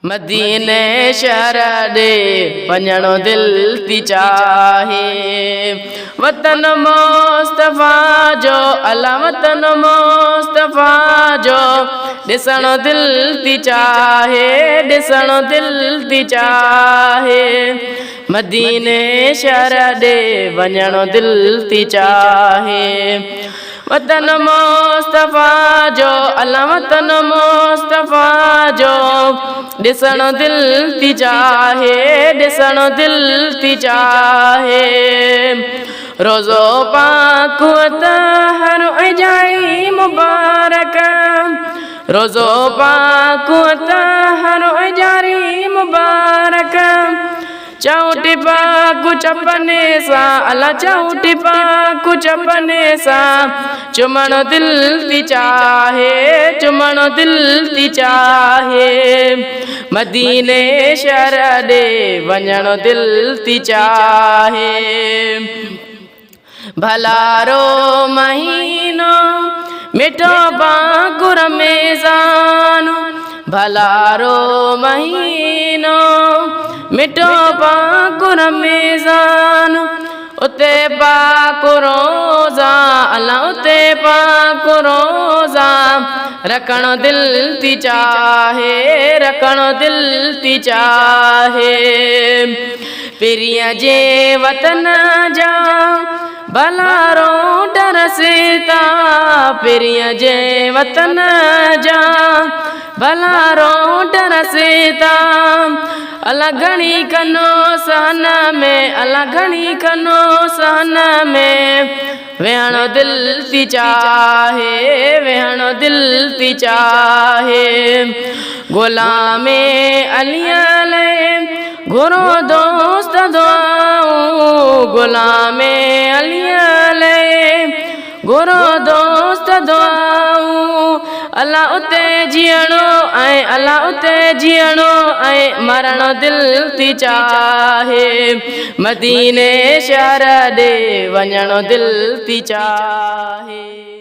मदीने शहर दे वञणो दिल थी चाहे। वतन मुस्तफ़ा जो अला वतन मुस्तफ़ा जो ॾिसणो दिल थी चाहे, ॾिसणो दिल थी चाहे। मदीने शहर दे वञणो दिल थी चाहे। वतन मुस्तफ़ा जो अला वतन मुस्तफ़ा जो ॾिसणो दिल थी चाहे, ॾिसणो दिल थी चाहे। रोज़ो पाक तहर जाई मुबारक, रोज़ो पाक तहर जारी मुबारक। चौटी पाक चपने सा अला चौटी पाक चपने सा चुमणो दिल थी चाहे, चुमणो दिल थी चाहे। मदीने शहर दे वञणो दिल थी चाहे। भलारो महीनो मिठो पाक रमज़ान, भलारो महीनो मिठो पाक रमज़ान। उते पाक रोज़ा अला उते पाक रोज़ा रखणो दिल थी चाहे, रखणो दिल थी चाहे। पिरिया जे वतन जा भलारो डरसता, पिरिया जे वतन जा भलारो डरसता। अला घणी कनो सहन में, अला घणी कनो सहन में वेहणो दिल थी चाहे, वेहणो दिल थी चाहे। गुलामे अलियाले घुरो दोस्त दुआऊं, गुलामे अलियाले घुरो दोस्त दुआऊं। अला उते जीअणो ऐं अला उते जीअणो ऐं मरणो दिल थी चाहे। मदीने शहर दे वञणो दिल थी चाहे।